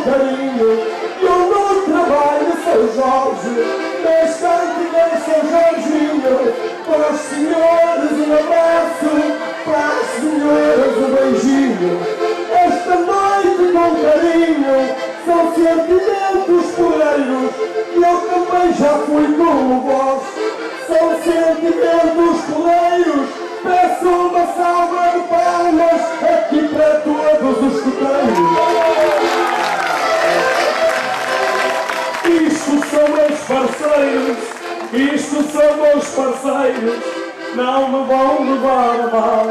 carinho. Eu no trabalho São Jorge, nas cantigas São Jorginho. Para os senhores um abraço, para as senhoras um beijinho. Esta noite com carinho são sentimentos poreiros, e eu também já fui como vós. São sentimentos poreiros. Peço uma salva de palmas aqui para todos os escuteiros. Isto são meus parceiros, isto são meus parceiros, não me vão levar a mal.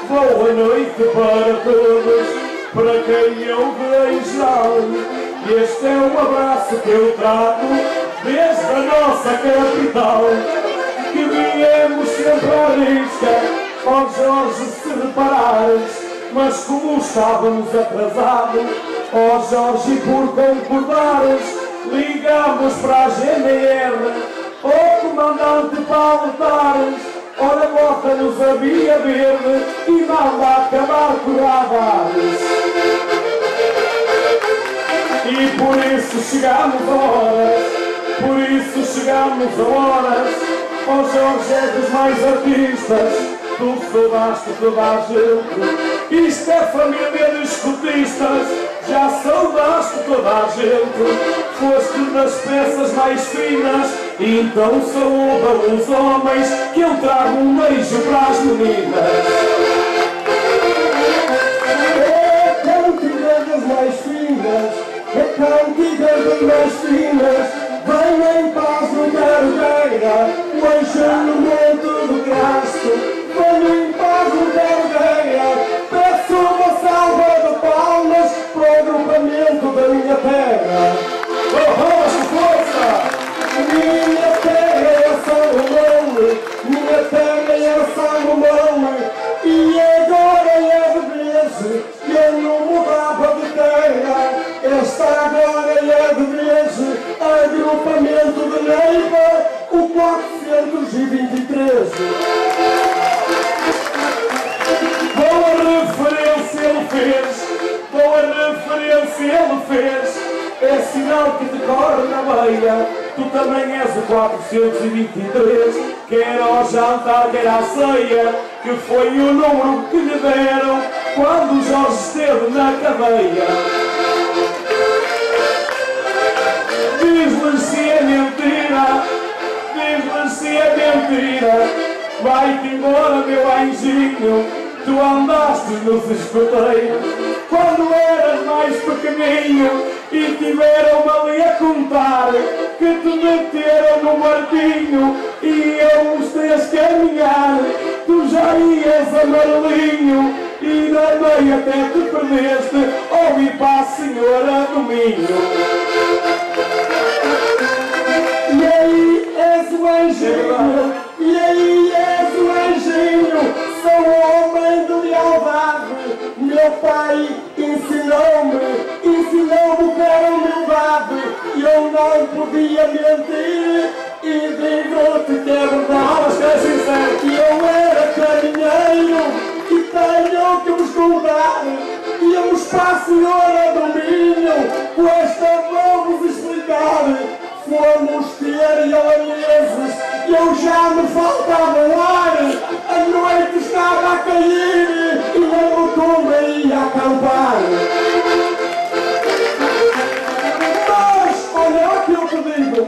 Boa noite para todos, para quem eu beijo. Este é um abraço que eu trago desde a nossa capital, que viemos sempre à risca, ó Jorge, se reparares. Mas como estávamos atrasados, ó Jorge, e por concordares, ligamos para a GNR, ó comandante para alertares. Ora, bota-nos a via verde e manda acabar com radares. E por isso chegamos a horas, por isso chegamos a horas. Ó Jorge, é dos mais artistas, tu saudaste toda a gente. Isto é família de escotistas, já saudaste toda a gente. Foste das peças mais finas, então saúda os homens, que eu trago um beijo para as meninas. É cantiga das mais finas, é cantiga das mais finas. Venha em paz, não quero guerra, o enxergamento do Cristo. Venha em paz, não quero guerra, peço uma salva de palmas para o agrupamento da minha terra. Vamos, força! Minha terra é Salomão, minha terra é Salomão, e agora é de vez, eu não mudava de terra. Esta agora é de vez, agrupamento de Neiva, o 423. Boa referência ele fez, boa referência ele fez. É sinal que te corre na beira, tu também és o 423. Quer ao jantar, quer à ceia, que foi o número que lhe deram quando Jorge esteve na cadeia. Diz-lhes se é mentira, diz-lhes se é mentira. Vai-te embora, meu anjinho, tu andaste nos escoteiros quando eras mais pequeninho, e tiveram-me ali a contar que te meteram no barquinho e eu os três caminhar. Tu já ias amarelinho e na meia até te perdeste, ouvi para a senhora do Minho. E aí és o anjinho, e aí és o anjinho, sou homem de lealdade. Meu pai ensinou-me o que era humildade, e eu não podia mentir, e digo-te que é verdade. Mas que é sincero, que eu era caminheiro, e tenho que vos contar. Íamos para a senhora do Minho, com esta vou-vos explicar. Fomos ter holandeses, eu já me faltava o ar, a noite estava a cair e eu no tombe ia acampar. Mas olha o que eu te digo,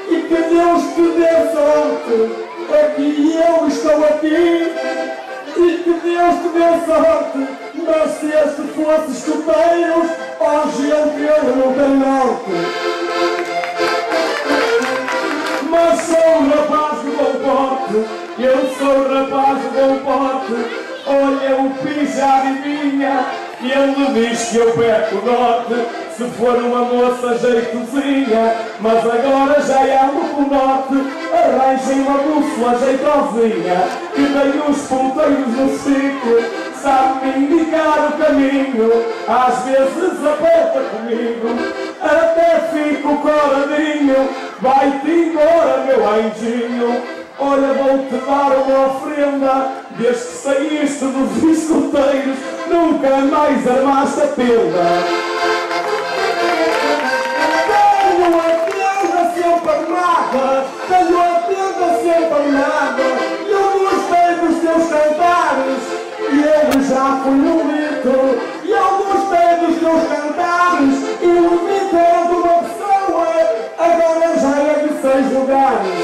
e que Deus te dê sorte, é que eu estou aqui, e que Deus te dê sorte. Mas se este fosse escuteiros, ó gente, eu não tenho norte. Mas sou um rapaz de bom porte, eu sou um rapaz de bom porte. Olha, o Pi já adivinha, e ele diz que eu perco o norte. Se for uma moça jeitozinha, mas agora já ando com o norte. Arranjem uma bússola jeitosinha, que tem os ponteiros no ciclo. Sabe-me indicar o caminho, às vezes aperta comigo, até fico coradinho. Vai-te embora, meu anjinho, olha, vou-te dar uma ofrenda, desde que saíste dos escoteiros. nunca mais armaste a tenda. Tenho a tenda sempre armada, tenho a tenda sempre armada. Eu gostei dos teus cantares, e ele já foi no mito. Eu gostei dos teus cantares, e o mito é de uma pessoa, agora já é de 6 lugares.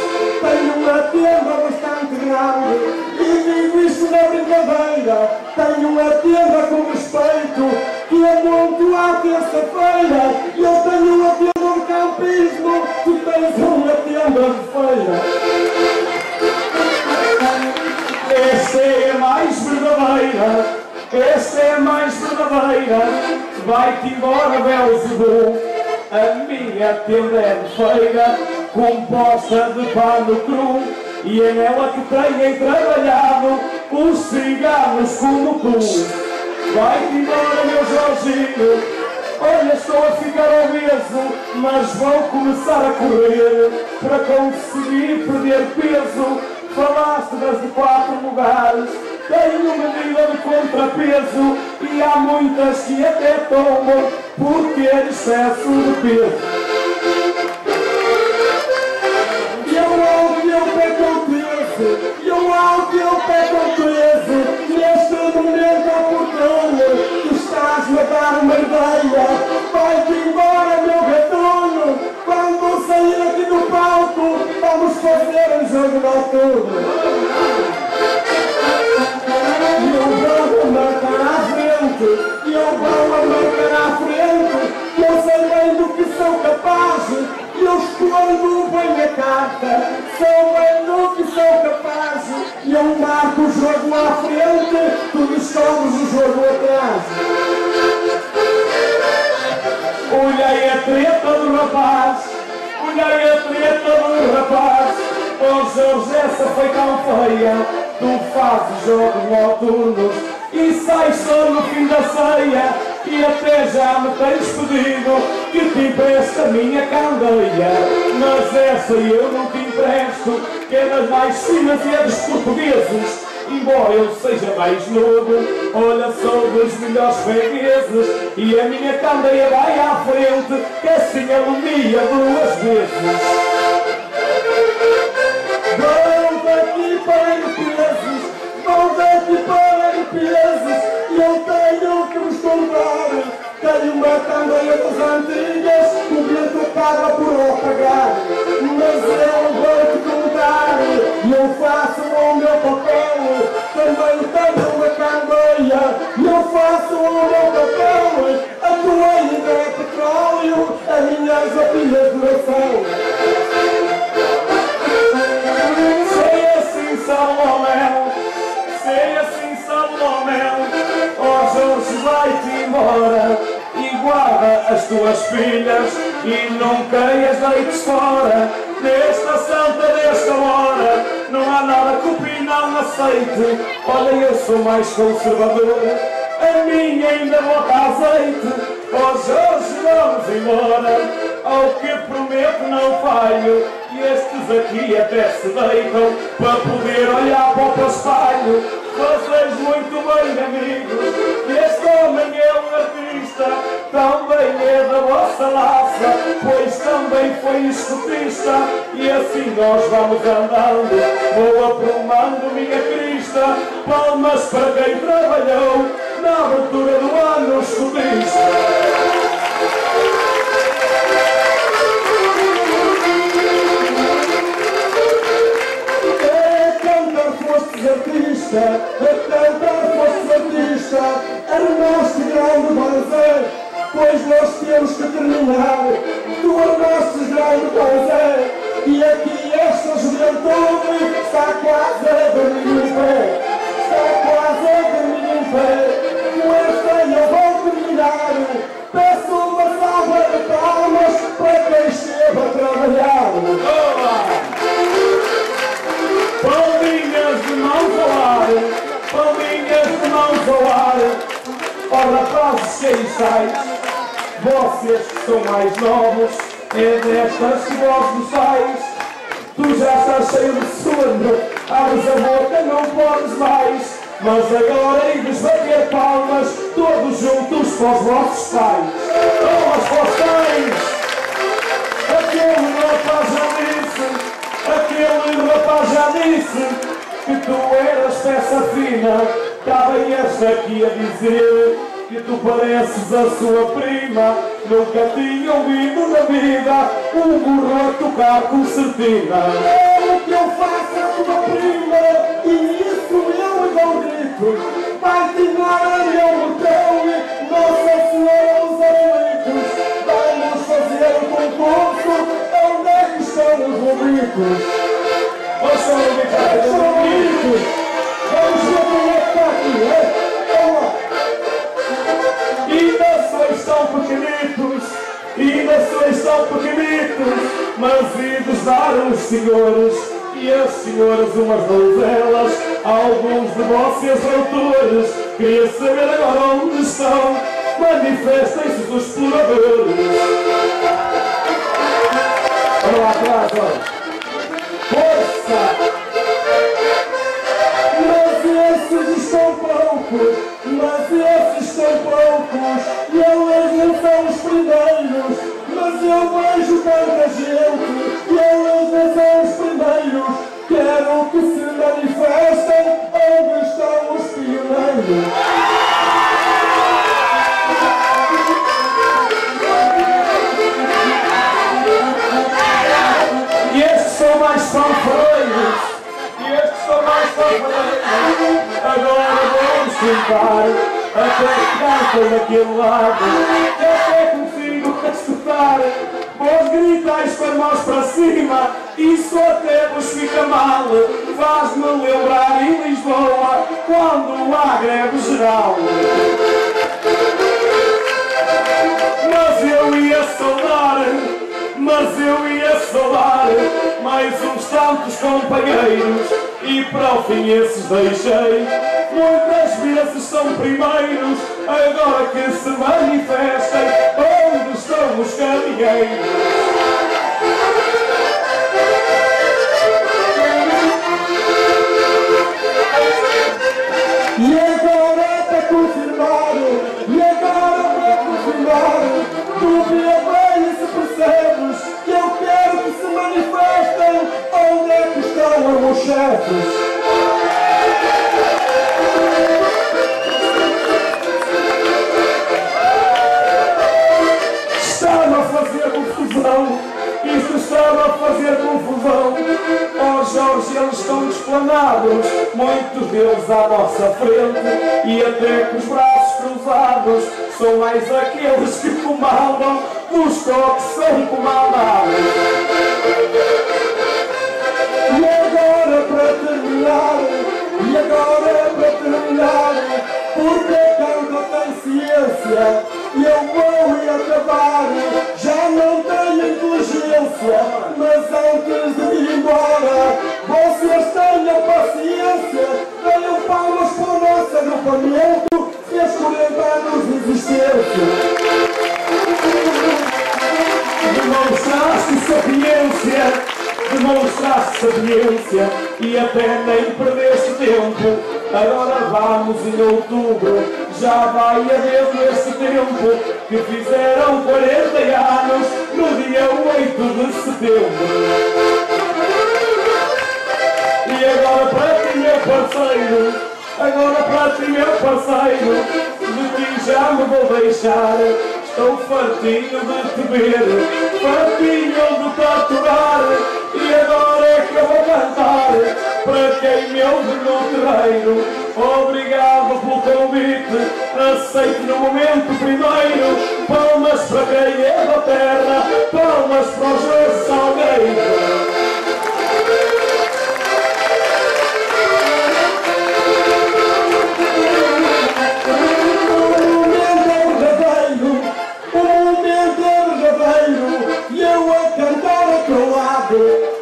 Tenho uma tenda bastante grande e digo isso na brincadeira. Tenho uma tenda com respeito que é muito à terça-feira. Eu tenho uma tenda de campismo, tu tens uma tenda de feira. Esta é a mais verdadeira, esta é a mais verdadeira. Vai-te embora, Belzebu, a minha tenda é de feira, composta de pano cru, e é nela que têm trabalhado os ciganos como tu. Vai-te embora, meu Jorginho, olha, estou a ficar obeso, mas vou começar a correr para conseguir perder peso. Falaste das de 4 lugares, tenho medida de contrapeso, e há muitas que até tomam por ter excesso de peso. Eu alto eu pego peso, neste momento oportuno, tu estás-me a dar uma ideia. Vai-te embora, meu gatuno, quando sair aqui do palco, vamos fazer um jogo noturno. E eu vou a marcar à frente, e eu vou a marcar à frente, que eu sei bem do que sou capaz. Eu escolho bem a carta, sou bem do que sou capaz. E eu marco o jogo à frente, tu descobres o jogo atrás. Olhei a treta do rapaz, olhei a treta do rapaz. Oh Jorge, essa foi tão feia, tu fazes jogos noturnos e sais só no fim da ceia. E até já me tens pedido que te empreste a minha candeia, mas essa eu não te empresto, que é das mais finas e é dos portugueses. Embora eu seja mais novo, olha, sou dos melhores fregueses, e a minha candeia vai à frente, que assim alumia 2 vezes. Vão daqui para empresas, vão daqui para empresas, e eu tenho que vos contar. Tenho uma candeia das antigas, o vento acaba por não pagar, mas eu vou-te contar, e eu faço o meu papel. Também tenho uma candeia, e eu faço o meu papel. A tua ainda é petróleo, a minha é pilha de duração. Sei assim, Salomé, sei assim, Salomé. Oh Jorge, vai-te embora e guarda as tuas filhas e não creias leites fora. Nesta santa, desta hora, não há nada que o Pino não aceite. Olha, eu sou mais conservador, a minha ainda bota azeite. Oh Jorge, vamos embora, ao que prometo não falho, e estes aqui até se deitam para poder olhar para o teu espelho. Vocês muito bem, amigos, este homem é um artista, também é da vossa laça, pois também foi escotista, e assim nós vamos andando, vou aprumando minha crista. Palmas para quem trabalhou na abertura do ano escotista. Artista, a cantar foste artista, armaste grande banzé, pois nós temos que terminar. Tu armaste grande banzé, e aqui esta juventude está quase a dormir em pé, está quase a dormir em pé. Com esta eu vou terminar, peço uma salva de palmas para quem esteve a trabalhar. Palminhas de mãos ao ar, palminhas de mãos ao ar. Ó rapazes que aí estáis, vocês que são mais novos, é destas que vós gostais. Tu já estás cheio de sono, abres a boca, não podes mais. Mas agora em vez de bater palmas, todos juntos para os vossos pais. Palmas para os pais! Aquele rapaz já disse que tu eras peça fina. Está bem esta aqui a dizer que tu pareces a sua prima. Nunca tinha ouvido na vida um burro a tocar com certina. É o que eu faço a tua prima, e isso eu igual grito. Vai tirar a meu botão, Nossa Senhora aos aflitos. Vamos fazer um concurso, onde é que estão os lobitos? Onde estão os lobitos? Vamos ver quem é que está aqui, é? Ainda sois tão pequenitos, mas ides dar os senhores e as senhoras umas donzelas, alguns de vocês autores. Queria saber agora onde estão, manifestem-se os exploradores. Olha lá atrás, olha. Força! Mas esses estão poucos, e eles não são os primeiros. Mas eu vejo tanta gente, e eles não são os primeiros. Quero que se manifestem onde estão os pioneiros. E estes são mais fanfarreiros. Agora vamos tentar até que cantam daquele lado, que até consigo escutar. Vós gritais para nós para cima, isso até vos fica mal. Faz-me lembrar em Lisboa, quando há greve geral. Mas eu ia saudar mais uns tantos companheiros, e para o fim esses deixei. Muitas vezes são primeiros, agora que se manifestem onde estão os caminheiros. E agora para confirmar, tu bem se percebes que eu quero que se manifestem onde é que estão os meus chefes. Isto estava a fazer confusão. Oh Jorge, eles estão desplanados, muitos deles à nossa frente, e até com os braços cruzados. São mais aqueles que comandam, os toques são comandados. E agora para terminar, porque tanta tem ciência, e eu vou acabar. Já não tenho inteligência, mas antes de ir embora, vocês tenham paciência. Tenham palmas para o nosso agrupamento, fez 40 anos de existência. Demonstraste sapiência e até nem perdeste tempo. Agora vamos em outubro, já vai haver esse tempo, que fizeram 40 anos no dia 8 de setembro. E agora para ti, meu parceiro, de ti já me vou deixar. Estou fartinho de te ver, fartinho de te aturar, e agora é que eu vou cantar para quem me ouve no terreiro. Obrigado pelo convite, aceito no momento primeiro. Palmas para quem é da terra, palmas para os Jorge Salgueiro.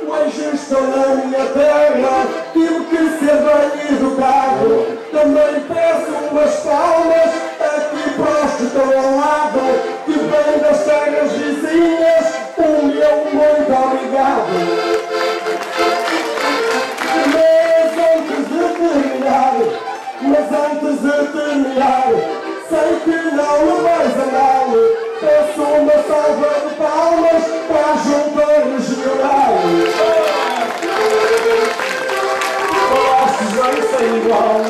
Hoje estou na minha terra, tive que ser bem educado. Também peço umas palmas aqui para os que estão ao lado, que vêm das terras vizinhas. O meu muito obrigado. igual.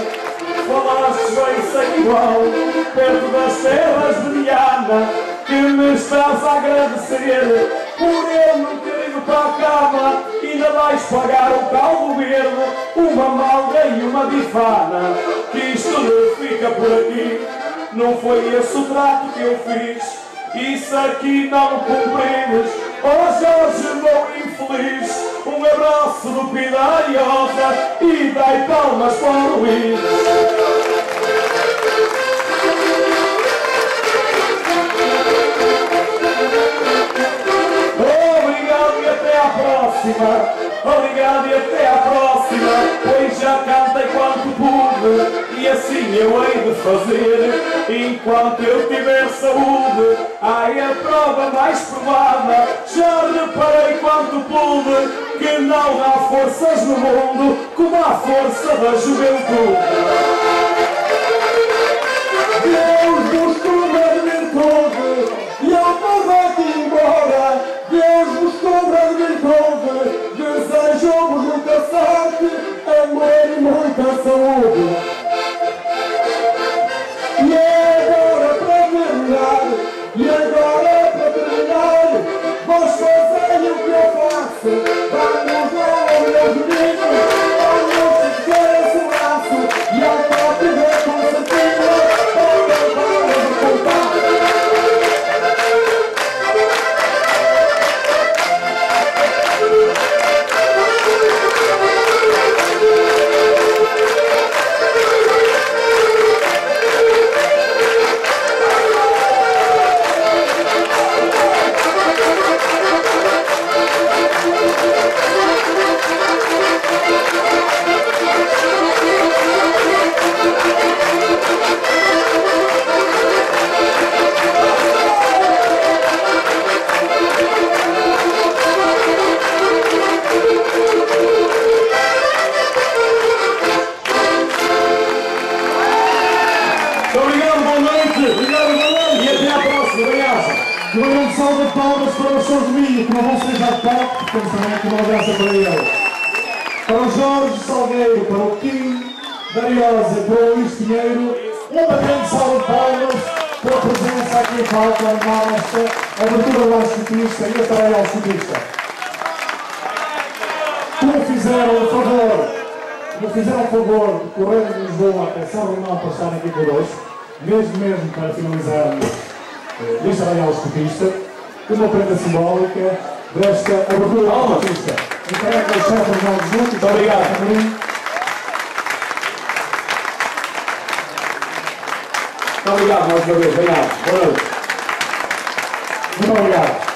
Falaste bem sem igual, perto das terras de Diana, que me estás a agradecer por eu não ter ido para a cama. Ainda vais pagar o caldo verde, uma malga e uma bifana, que isto não fica por aqui. Não foi esse o trato que eu fiz, isso aqui não cumprides. Oh Jorge, vou infeliz, um abraço do Pidariosa e dai palmas para o Luís. Obrigado e até à próxima. Obrigado e até à próxima, pois já cantei quanto pude, e assim eu hei de fazer enquanto eu tiver saúde. Ai, a prova mais provada, já reparei quanto pude, que não há forças no mundo como a força da juventude. Deus vos cubra de virtude, e eu vou-te embora. Deus vos cubra de virtude, desejo-vos muita sorte, amor e muita saúde. E agora para terminar, vós fazei o que eu faço. Vamos lá, meus meninos, vamos seguir esse braço, e ao toque da concertina, vamos cantar. Um grande salve de palmas para os seus domínios, que não vão ser já de palco, porque temos também aqui uma graça para ele. Para o Jorge Salgueiro, para o Kim Dariosa, para o Luís Pinheiro, uma grande salve de palmas pela presença aqui em palco, a esta abertura do escutista e a tarefa ao escutista. Como fizeram o favor de correr de Lisboa até São Romão para estar aqui conosco, mesmo para finalizarmos Lista Radial Escutista, uma prenda simbólica desta abertura ao escutista. Entrega ao chefe Ronaldo Junto. Muito obrigado. Muito obrigado mais uma vez. Obrigado. Boa noite. Muito obrigado.